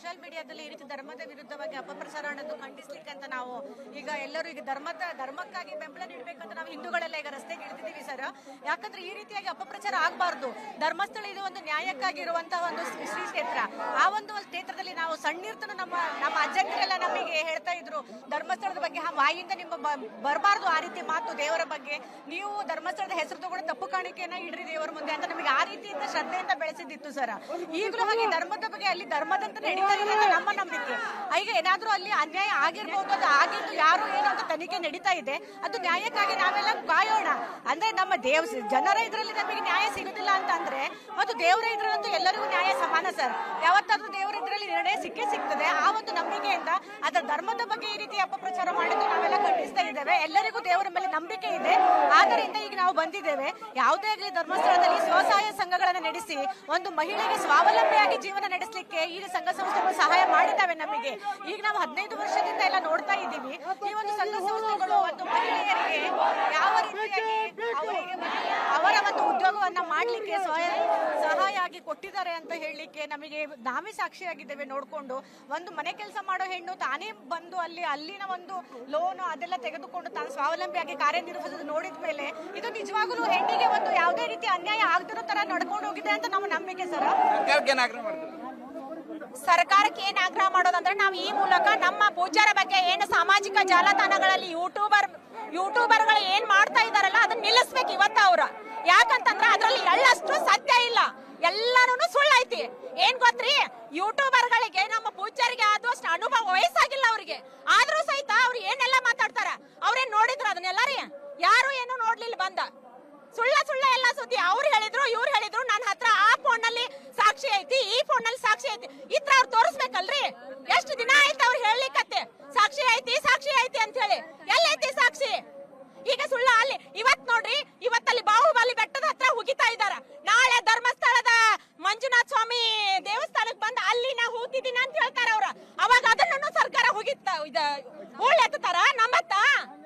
Social ಮೀಡಿಯಾದಲ್ಲಿ ಈ ರೀತಿ ಧರ್ಮದ ವಿರುದ್ಧವಾಗಿ ಅಪಪ್ರಚಾರ ಅನ್ನೋದು ಖಂಡಿಸ್ಲಿಕ್ಕೆ ಅಂತ ನಾವು ಈಗ ಎಲ್ಲರೂ ಈಗ ಧರ್ಮಕ್ಕಾಗಿ ಬೆಂಬಲ ನೀಡಬೇಕಂತ ನಾವು ಹಿಂದೂಗಳೆಲ್ಲ ಈಗ ರಸ್ತೆಗೆ ಇಳಿದಿದ್ದೀವಿ ಸರ್. ಯಾಕಂದ್ರೆ ಈ ರೀತಿಯಾಗಿ ಅಪಪ್ರಚಾರ ಆಗಬಾರ್ದು. ಧರ್ಮಸ್ಥಳ ಇದು ಒಂದು ನ್ಯಾಯಕ್ಕಾಗಿರುವಂತಹ ಒಂದು ಶ್ರೀ ಕ್ಷೇತ್ರ. ಆ ಒಂದು ಕ್ಷೇತ್ರದಲ್ಲಿ ನಾವು ಸಣ್ಣಿರ್ತನು ನಮ್ಮ ಅಜ್ಜಂದಿರೆಲ್ಲ ನಮಗೆ ಹೇಳ್ತಾ ಇದ್ರು, ಧರ್ಮಸ್ಥಳದ ಬಗ್ಗೆ ವಾಯಿಂದ ನಿಮ್ಮ ಬರಬಾರ್ದು ಆ ರೀತಿ ಮಾತು ದೇವರ ಬಗ್ಗೆ. ನೀವು ಧರ್ಮಸ್ಥಳದ ಹೆಸರು ತಗೊಂಡು ತಪ್ಪು ಕಾಣಿಕೆಯನ್ನ ಇಡ್ರಿ ದೇವರ ಮುಂದೆ ಅಂತ ನಮಗೆ ಆ ರೀತಿಯಿಂದ ಶ್ರದ್ಧೆಯಿಂದ ಬೆಳೆಸಿದ್ದಿತ್ತು ಸರ್. ಈಗಲೂ ಹಾಗೆ ಧರ್ಮದ ಬಗ್ಗೆ ಅಲ್ಲಿ ಧರ್ಮದಂತ ನಡೀತಾ ಇದೆ ನಮ್ಮ ನಂಬಿಕೆ. ಈಗ ಏನಾದ್ರೂ ಅಲ್ಲಿ ಅನ್ಯಾಯ ಆಗಿರ್ಬಹುದು, ಅದು ಆಗಿದ್ದು ಯಾರು ಏನು ಅಂತ ತನಿಖೆ ನಡೀತಾ ಇದೆ. ಅದು ನ್ಯಾಯಕ್ಕಾಗಿ ನಾವೆಲ್ಲ ಕಾಯೋಣ. ಅಂದ್ರೆ ನಮ್ಮ ಜನರ ಇದ್ರಲ್ಲಿ ನಮಗೆ ನ್ಯಾಯ ಸಿಗುದಿಲ್ಲ ಅಂತ ಅಂದ್ರೆ ಮತ್ತು ದೇವರ ಇದ್ರಲ್ಲಂತೂ ಎಲ್ಲರಿಗೂ ನ್ಯಾಯ ಸಮಾನ ಸರ್. ಯಾವತ್ತಾದ್ರೂ ದೇವರ ಇದ್ರಲ್ಲಿ ನಿರ್ಣಯ ಸಿಗ್ತದೆ. ಆ ಒಂದು ನಂಬಿಕೆಯಿಂದ ಅದರ ಧರ್ಮದ ಬಗ್ಗೆ ಈ ರೀತಿ ಅಪಪ್ರಚಾರ ಮಾಡಿದ್ದು ನಾವೆಲ್ಲ ಖಂಡಿಸ್ತಾ ಇದ್ದೇವೆ. ಎಲ್ಲರಿಗೂ ದೇವರ ಮೇಲೆ ನಂಬಿಕೆ ಇದೆ. ಆದ್ದರಿಂದ ಈಗ ನಾವು ಬಂದಿದ್ದೇವೆ. ಯಾವುದೇ ಆಗಲಿ ಧರ್ಮಸ್ಥಳದಲ್ಲಿ ಸ್ವಸಹಾಯ ಸಂಘಗಳನ್ನ ನಡೆಸಿ ಒಂದು ಮಹಿಳೆಗೆ ಸ್ವಾವಲಂಬಿಯಾಗಿ ಜೀವನ ನಡೆಸಲಿಕ್ಕೆ ಈ ಸಂಘ ಸಂಸ್ಥೆಗಳು ಸಹಾಯ ಮಾಡಿದ್ದಾವೆ ನಮಗೆ. ಈಗ ನಾವು 15 ವರ್ಷದಿಂದ ಎಲ್ಲ ನೋಡ್ತಾ ಇದ್ದೀವಿ. ಈ ಒಂದು ಸಂಘ ಸಂಸ್ಥೆಗಳು ಒಂದು ಮಹಿಳೆಯರಿಗೆ ಯಾವ ರೀತಿಯಾಗಿ ಅವರ ಒಂದು ಉದ್ಯೋಗವನ್ನ ಮಾಡ್ಲಿಕ್ಕೆ ಸಹಾಯ ಆಗಿ ಕೊಟ್ಟಿದ್ದಾರೆ ಅಂತ ಹೇಳಲಿಕ್ಕೆ ನಮಗೆ ನಾವೇ ಸಾಕ್ಷಿಯಾಗಿದ್ದೇವೆ. ನೋಡ್ಕೊಂಡು ಒಂದು ಮನೆ ಕೆಲಸ ಮಾಡೋ ಹೆಣ್ಣು ತಾನೇ ಬಂದು ಅಲ್ಲಿನ ಒಂದು ಲೋನ್ ಅದೆಲ್ಲ ತೆಗೆದುಕೊಂಡು ತಾನು ಸ್ವಾವಲಂಬಿಯಾಗಿ ಕಾರ್ಯನಿರ್ವಹಿಸೋದು ನೋಡಿದ ಮೇಲೆ ಇದು ನಿಜವಾಗಲೂ ಹೆಣ್ಣಿಗೆ ಒಂದು ಯಾವುದೇ ರೀತಿ ಅನ್ಯಾಯ ಆಗದಿರೋ ತರ ನಡ್ಕೊಂಡು ಹೋಗಿದೆ ಅಂತ ನಮ್ಮ ನಂಬಿಕೆ ಸರ್. ಸರ್ಕಾರಕ್ಕೆ ಏನ್ ಆಗ್ರಹ ಮಾಡೋದಂದ್ರೆ ನಾವು ಈ ಮೂಲಕ ನಮ್ಮ ಪೂಜ್ಯರ ಬಗ್ಗೆ ಏನು ಸಾಮಾಜಿಕ ಜಾಲತಾಣಗಳಲ್ಲಿ ಯೂಟ್ಯೂಬರ್ಗಳು ಏನ್ ಮಾಡ್ತಾ ಇದಾರಲ್ಲ ಅದನ್ನ ನಿಲ್ಲಿಸ್ಬೇಕು ಇವತ್ತ ಅವ್ರ. ಯಾಕಂತಂದ್ರೆ ಅದ್ರಲ್ಲಿ ಎಳ್ಳಷ್ಟು ಸತ್ಯ ಇಲ್ಲ, ಎಲ್ಲಾನು ಸುಳ್ಳೈತಿ. ಏನ್ ಗೊತ್ತ್ರಿ, ಯೂಟ್ಯೂಬರ್ಗಳಿಗೆ ನಮ್ಮ ಪೂಜ್ಯರಿಗೆ ಆದಷ್ಟು ಅನುಭವ ವಯಸ್ಸಾಗಿಲ್ಲ ಅವ್ರಿಗೆ. ಆದ್ರೂ ಸಹಿತ ಅವ್ರು ಏನೆಲ್ಲ ಮಾತಾಡ್ತಾರ ಅವ್ರೇನ್ ನೋಡಿದ್ರ ಅದನ್ನೆಲ್ಲ ರೀ? ಯಾರು ಏನು ನೋಡ್ಲಿಲ್ಲ ಬಂದ ಸುಳ್ಳ ಎಲ್ಲ ಸುದ್ದಿ. ಅವ್ರು ಹೇಳಿದ್ರು ಇವ್ರು ಹೇಳಿದ್ರು, ನನ್ನ ಹತ್ರ ಆ ಫೋನ್ ನಲ್ಲಿ ಸಾಕ್ಷಿ ಐತಿ, ಈ ಫೋನ್ ನಲ್ಲಿ ಸಾಕ್ಷಿ ಐತಿ. ಇತ್ರ ಅವ್ರು ತೋರಿಸ್ಬೇಕಲ್ರಿ? ಎಷ್ಟು ದಿನ ಆಯ್ತು ಅವ್ರು ಹೇಳಿಕತ್ತೆ ಸಾಕ್ಷಿ ಐತಿ ಅಂತ ಹೇಳಿ. ಎಲ್ಲೈತಿ ಸಾಕ್ಷಿ? ಈಗ ಸುಳ್ಳ ಅಲ್ಲಿ ಇವತ್ ನೋಡ್ರಿ, ಇವತ್ತಲ್ಲಿ ಬಾಹುಬಲಿ ಬೆಟ್ಟದ ಹತ್ರ ಹುಗಿತಾ ಇದಾರ. ನಾಳೆ ಧರ್ಮಸ್ಥಳದ ಮಂಜುನಾಥ ಸ್ವಾಮಿ ದೇವಸ್ಥಾನಕ್ಕೆ ಬಂದ ಅಲ್ಲಿ ನಾ ಹೂತಿದ್ದೀನಿ ಅಂತ ಹೇಳ್ತಾರ ಅವ್ರ. ಅವಾಗ ಅದನ್ನು ಸರ್ಕಾರ ಹೂಳೆತ್ತಾರ. ನಮ್ಮ